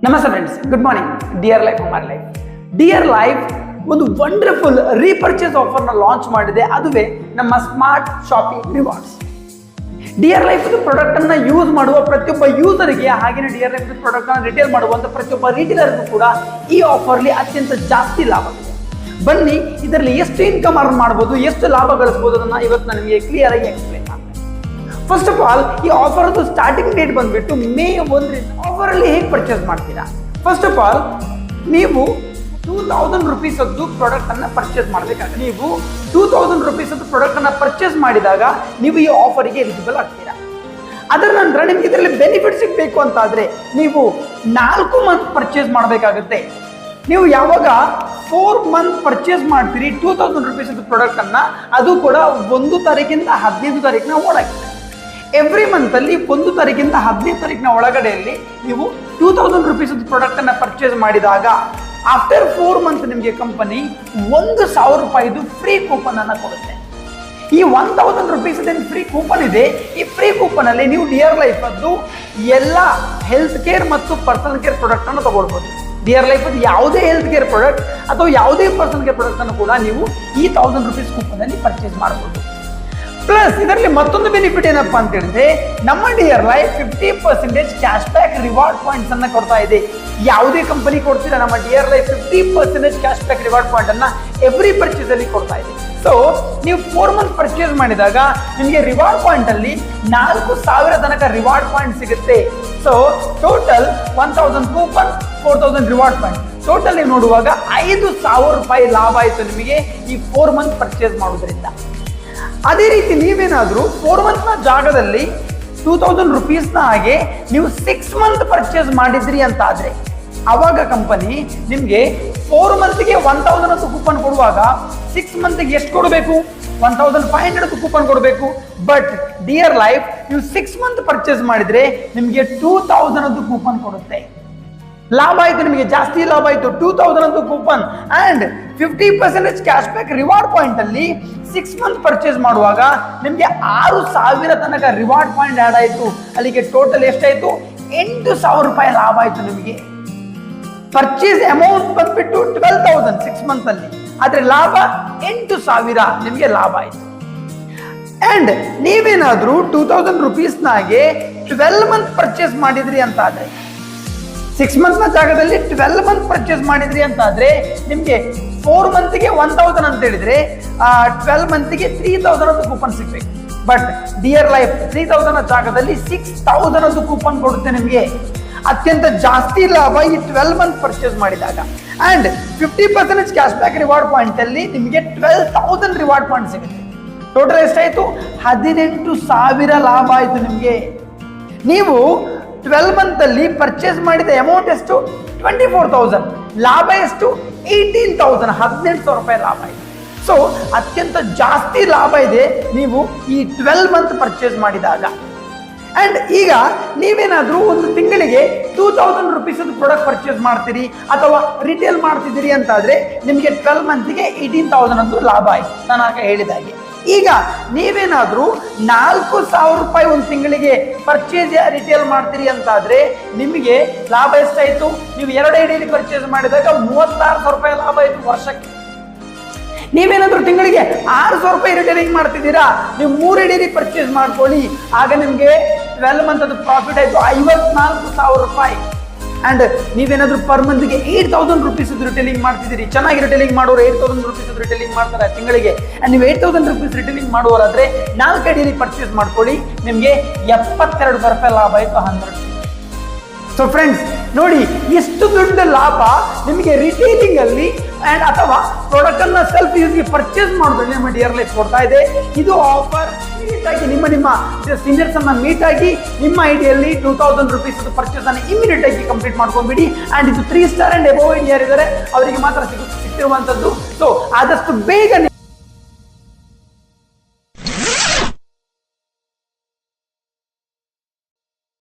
ನಮಸ್ತೆ friends, good morning. Dear Life ಹಮಾರ್ life. Dear Life ಒಂದು ವಂಡರ್ಫುಲ್ ರೀಪರ್ಚೇಸ್ ಆಫರ್ನ ಲಾಂಚ್ ಮಾಡಿದೆ. ಅದುವೇ ನಮ್ಮ smart shopping rewards. Dear Life product ಅನ್ನ ಯೂಸ್ ಮಾಡುವ ಪ್ರತಿಯೊಬ್ಬ ಯೂಸರ್ಗೆ, ಹಾಗೆಯೇ ಡಿಯರ್ ಲೈಫ್ ಪ್ರಾಡಕ್ಟ್ ಅನ್ನು ರಿಟೇಲ್ ಮಾಡುವಂತ ಪ್ರತಿಯೊಬ್ಬ ರಿಟೇಲರ್ಗೂ ಕೂಡ ಈ ಆಫರ್ಲಿ ಅತ್ಯಂತ ಜಾಸ್ತಿ ಲಾಭ ಇದೆ. ಬನ್ನಿ, ಇದರಲ್ಲಿ ಎಷ್ಟು ಇನ್ಕಮ್ ಅರ್ನ್ ಮಾಡಬಹುದು, ಎಷ್ಟು ಲಾಭ ಗಳಿಸಬಹುದು ಅದನ್ನ ಇವತ್ತು ನಾನು ನಿಮಗೆ ಕ್ಲಿಯರ್ ಆಗಿ ಎಕ್ಸ್ಪ್ಲೈನ್ ಮಾಡ್ತೀನಿ. ಫಸ್ಟ್ ಆಫ್ ಆಲ್, ಈ ಆಫರ್ ಸ್ಟಾರ್ಟಿಂಗ್ ಡೇಟ್ ಬಂದ್ಬಿಟ್ಟು ಮೇ 1 ಆಫರ್ ಅಲ್ಲಿ ಹೇಗೆ ಪರ್ಚೇಸ್ ಮಾಡ್ತೀರಾ? ಫಸ್ಟ್ ಆಫ್ ಆಲ್, ನೀವು 2000 ರೂಪೀಸ್ ಪ್ರಾಡಕ್ಟ್ ಅನ್ನ ಪರ್ಚೇಸ್ ಮಾಡಬೇಕಾಗುತ್ತೆ. ನೀವು 2000 ರೂಪೀಸ್ ಪ್ರಾಡಕ್ಟ್ ಅನ್ನ ಪರ್ಚೇಸ್ ಮಾಡಿದಾಗ ನೀವು ಈ ಆಫರ್ಗೆ ಎಲಿಜಿಬಲ್ ಆಗ್ತೀರಾ. ಅದರ ನಂತರ ನಿಮ್ಗೆ ಇದರಲ್ಲಿ ಬೆನಿಫಿಟ್ ಸಿಗಬೇಕು ಅಂತಾದ್ರೆ ನೀವು 4 ಮಂತ್ ಪರ್ಚೇಸ್ ಮಾಡಬೇಕಾಗುತ್ತೆ. ನೀವು ಯಾವಾಗ 4 ಮಂತ್ ಪರ್ಚೇಸ್ ಮಾಡ್ತೀರಿ 2000 ರೂಪೀಸ್ ಪ್ರಾಡಕ್ಟ್ ಅನ್ನ, ಅದು ಕೂಡ 1 ತಾರೀಕಿಂದ 15 ತಾರೀಕಿನ ಒಳಗೆ. ಎವ್ರಿ ಮಂತ್ ಅಲ್ಲಿ 1 ತಾರೀಕಿಂದ 15 ತಾರೀಕಿನ ಒಳಗಡೆಯಲ್ಲಿ ನೀವು 2000 ರೂಪೀಸ್ ಪ್ರಾಡಕ್ಟ್ ಅನ್ನ ಪರ್ಚೇಸ್ ಮಾಡಿದಾಗ ಆಫ್ಟರ್ 4 ಮಂತ್ ನಿಮಗೆ ಕಂಪನಿ 1000 ರೂಪಾಯಿದು ಫ್ರೀ ಕೂಪನ್ ಅನ್ನ ಕೊಡುತ್ತೆ. ಈ 1000 ರೂಪೀಸ್ ಫ್ರೀ ಕೂಪನ್ ಇದೆ. ಈ ಫ್ರೀ ಕೂಪನ್ ಅಲ್ಲಿ ನೀವು ಡಿಯರ್ ಲೈಫ್ ಎಲ್ಲ ಹೆಲ್ತ್ ಕೇರ್ ಮತ್ತು ಪರ್ಸನಲ್ ಕೇರ್ ಪ್ರಾಡಕ್ಟ್ ಅನ್ನು ತಗೊಳ್ಬಹುದು. ಡಿಯರ್ ಲೈಫ್ ಯಾವುದೇ ಹೆಲ್ತ್ ಕೇರ್ ಪ್ರಾಡಕ್ಟ್ ಅಥವಾ ಯಾವುದೇ ಪರ್ಸನಲ್ ಕೇರ್ ಪ್ರಾಡಕ್ಟ್ ಅನ್ನು ಕೂಡ ನೀವು ಈ 1000 ರೂಪೀಸ್ ಕೂಪನ್ ಅಲ್ಲಿ ಪರ್ಚೇಸ್ ಮಾಡಬಹುದು. ಪ್ಲಸ್ ಇದರಲ್ಲಿ ಮತ್ತೊಂದು ಬೆನಿಫಿಟ್ ಏನಪ್ಪಾ ಅಂತ ಹೇಳಿದ್ರೆ, ನಮ್ಮ dear life 50% cash back reward points ಅನ್ನ ಕೊಡ್ತಾ ಇದೆ. ಯಾವುದೇ ಕಂಪನಿ ಕೊಡ್ತೀರಾ, ನಮ್ಮ dear life 50% cash back reward point ಅನ್ನ ಎವ್ರಿ ಪರ್ಚೇಸ್ ಅಲ್ಲಿ ಕೊಡ್ತಾ ಇದೆ. ಸೊ ನೀವು 4 ಮಂತ್ ಪರ್ಚೇಸ್ ಮಾಡಿದಾಗ ನಿಮಗೆ ರಿವಾರ್ಡ್ ಪಾಯಿಂಟ್ ಅಲ್ಲಿ 4000 ತನಕ ರಿವಾರ್ಡ್ ಪಾಯಿಂಟ್ ಸಿಗುತ್ತೆ. So total 1000 coupon, 4000 reward point. Total ನೀವು ನೋಡುವಾಗ 5000 ರೂಪಾಯಿ ಲಾಭ ಆಯಿತು ನಿಮಗೆ ಈ 4 ಮಂತ್ ಪರ್ಚೇಸ್ ಮಾಡೋದ್ರಿಂದ. ಅದೇ ರೀತಿ ನೀವೇನಾದ್ರೂ 4 ಮಂತ್ ನ ಜಾಗದಲ್ಲಿ 2000 ರೂಪೀಸ್ನ ಹಾಗೆ ನೀವು 6 ಮಂತ್ ಪರ್ಚೇಸ್ ಮಾಡಿದ್ರಿ ಅಂತ ಆದ್ರೆ, ಅವಾಗ ಕಂಪನಿ ನಿಮ್ಗೆ 4 ಮಂತ್ಗೆ 1000 ಕೂಪನ್ ಕೊಡುವಾಗ 6 ಮಂತ್ಗೆ ಎಷ್ಟು ಕೊಡಬೇಕು? 1500 ಕೂಪನ್ ಕೊಡಬೇಕು. ಬಟ್ ಡಿಯರ್ ಲೈಫ್ ನೀವು 6 ಮಂತ್ ಪರ್ಚೇಸ್ ಮಾಡಿದ್ರೆ ನಿಮ್ಗೆ 2000 ಕೂಪನ್ ಕೊಡುತ್ತೆ. ಲಾಭ ಆಯ್ತು, ನಿಮಗೆ ಜಾಸ್ತಿ ಲಾಭ ಆಯ್ತು. 2000 coupon and 50% cash back reward point ಅಲ್ಲಿ 6 ಮಂತ್ ಪರ್ಚೇಸ್ ಮಾಡುವಾಗ ನಿಮಗೆ 6000 ತನಕ ರಿವಾರ್ಡ್ ಪಾಯಿಂಟ್ ಆಡ್ ಆಯ್ತು. ಅಲ್ಲಿಗೆ ಟೋಟಲ್ ಎಷ್ಟಾಯ್ತು? 8000 ರೂಪಾಯಿ ಲಾಭ ಆಯ್ತು ನಿಮಗೆ. ಪರ್ಚೇಸ್ ಅಮೌಂಟ್ ಬಂದ್ಬಿಟ್ಟು 12,000 6 ಮಂತ್ ಅಲ್ಲಿ, ಆದ್ರೆ ಲಾಭ 8000 ನಿಮಗೆ ಲಾಭ ಆಯ್ತು. ಅಂಡ್ ನೀವೇನಾದ್ರೂ 2000 ರೂಪೀಸ್ನಾಗೆ 12 ಮಂತ್ ಪರ್ಚೇಸ್ ಮಾಡಿದ್ರಿ ಅಂತ ಆದ್ರೆ, 6 ಮಂತ್ ನ ಜಾಗದಲ್ಲಿ 12 ಮಂತ್ ಪರ್ಚೇಸ್ ಮಾಡಿದ್ರಿ ಅಂತ ಆದ್ರೆ ನಿಮ್ಗೆ 4 ಮಂತ್ಗೆ 1000 ಅಂತ ಹೇಳಿದ್ರೆ 12 ಮಂತ್ಗೆ 3000 ಕೂಪನ್ ಸಿಗ್ಬೇಕು. ಬಟ್ ಡಿಯರ್ ಲೈಫ್ 3000 ನ ಜಾಗದಲ್ಲಿ 6000 ಕೂಪನ್ ಕೊಡುತ್ತೆ ನಿಮ್ಗೆ. ಅತ್ಯಂತ ಜಾಸ್ತಿ ಲಾಭ ಈ 12 ಮಂತ್ ಪರ್ಚೇಸ್ ಮಾಡಿದಾಗ. And 50% cash back reward point ಅಲ್ಲಿ ನಿಮಗೆ 12,000 ರಿವಾರ್ಡ್ ಪಾಯಿಂಟ್ ಸಿಗುತ್ತೆ. ಟೋಟಲ್ ಎಷ್ಟಾಯ್ತು? 18,000 ಲಾಭ ಆಯ್ತು ನಿಮ್ಗೆ. ನೀವು 12 ಮಂತ್ ಅಲ್ಲಿ ಪರ್ಚೇಸ್ ಮಾಡಿದ ಅಮೌಂಟ್ ಎಷ್ಟು? 24,000. ಲಾಭ ಎಷ್ಟು? 18,000. 18,000 ರೂಪಾಯಿ ಲಾಭ ಇದೆ. ಸೊ ಅತ್ಯಂತ ಜಾಸ್ತಿ ಲಾಭ ಇದೆ ನೀವು ಈ 12 ಮಂತ್ ಪರ್ಚೇಸ್ ಮಾಡಿದಾಗ. ಅಂಡ್ ಈಗ ನೀವೇನಾದ್ರೂ ಒಂದು ತಿಂಗಳಿಗೆ 2000 ರೂಪೀಸ್ ಪ್ರಾಡಕ್ಟ್ ಪರ್ಚೇಸ್ ಮಾಡ್ತೀರಿ ಅಥವಾ ರಿಟೇಲ್ ಮಾಡ್ತಿದ್ದೀರಿ ಅಂತಾದ್ರೆ ನಿಮಗೆ 12 ಮಂತ್ಗೆ 18,000 ಲಾಭ ಆಯ್ತು, ನಾನು ಆಗ ಹೇಳಿದಾಗೆ. ಈಗ ನೀವೇನಾದ್ರೂ 4000 ರೂಪಾಯಿ ಒಂದು ತಿಂಗಳಿಗೆ ಪರ್ಚೇಸ್ ರಿಟೇಲ್ ಮಾಡ್ತೀರಿ ಅಂತಾದ್ರೆ ನಿಮಗೆ ಲಾಭ ಎಷ್ಟಾಯ್ತು? ನೀವು 2 ಐಡಿಯಲ್ಲಿ ಪರ್ಚೇಸ್ ಮಾಡಿದಾಗ 36,000 ರೂಪಾಯಿ ಲಾಭ ಆಯ್ತು ವರ್ಷಕ್ಕೆ. ನೀವೇನಾದ್ರೂ ತಿಂಗಳಿಗೆ 6,000 ರೂಪಾಯಿ ರಿಟೇಲಿಂಗ್ ಮಾಡ್ತಿದ್ದೀರಾ, ನೀವು 3 ಐಡಿಯಲ್ಲಿ ಪರ್ಚೇಸ್ ಮಾಡ್ಕೊಳ್ಳಿ, ಆಗ ನಿಮ್ಗೆ 12 ಮಂತ್ ಅದು ಪ್ರಾಫಿಟ್ ಆಯ್ತು 54,000 ರೂಪಾಯಿ. ಅಂಡ್ ನೀವೇನಾದ್ರೂ ಪರ್ ಮಂತ್ಗೆ 8,000 ರೂಪೀಸ್ ರಿಟೇಲಿಂಗ್ ಮಾಡ್ತಿದ್ದೀರಿ, ಚೆನ್ನಾಗಿ ರಿಟೇಲಿಂಗ್ ಮಾಡೋರು 8,000 ರೂಪೀಸ್ ರಿಟೇಲಿಂಗ್ ಮಾಡ್ತಾರೆ ತಿಂಗಳಿಗೆ. ಅಂಡ್ ನೀವು 8,000 ರೂಪೀಸ್ ರಿಟೇಲಿಂಗ್ ಮಾಡುವರಾದ್ರೆ 4 ಐಡಿಯಲ್ಲಿ ಪರ್ಚೇಸ್ ಮಾಡ್ಕೊಳ್ಳಿ, ನಿಮಗೆ 72,000 ರೂಪಾಯಿ ಲಾಭ ಆಯ್ತು 100. ಸೊ ಫ್ರೆಂಡ್ಸ್ ನೋಡಿ, ಎಷ್ಟು ದೊಡ್ಡ ಲಾಭ ನಿಮಗೆ ರಿಟೇಲಿಂಗ್ ಅಲ್ಲಿ ಅಂಡ್ ಅಥವಾ ಪ್ರಾಡಕ್ಟ್ ಅನ್ನ ಸೆಲ್ಫ್ ಯೂಸ್ಗೆ ಪರ್ಚೇಸ್ ಮಾಡೋದ್ರಲ್ಲಿ ನಮ್ಮ ಡಿಯರ್ ಲೈಫ್ ಕೊಡ್ತಾ ಇದೆ. ಇದು ಆಫರ್ ಇಮಿಡಿಯೇಟ್ ಆಗಿ ನಿಮ್ಮ ಸೀನಿಯರ್ಸ್ ಅನ್ನ ಮೀಟ್ ಆಗಿ ನಿಮ್ಮ ಐಡಿಯಲ್ಲಿ 2000 ರೂಪೀಸ್ ಪರ್ಚೇಸ್ ಅನ್ನು ಇಮಿಡಿಯೇಟ್ ಆಗಿ ಕಂಪ್ಲೀಟ್ ಮಾಡ್ಕೊಂಡ್ಬಿಡಿ. ಅಂಡ್ ಇದು 3 ಸ್ಟಾರ್ ಅಂಡ್ ಎಬೋವ್ ಯಾರಿದ್ದಾರೆ ಅವರಿಗೆ ಮಾತ್ರ ಸಿಕ್ತಿರುವಂತದ್ದು. ಸೊ ಆದಷ್ಟು ಬೇಗ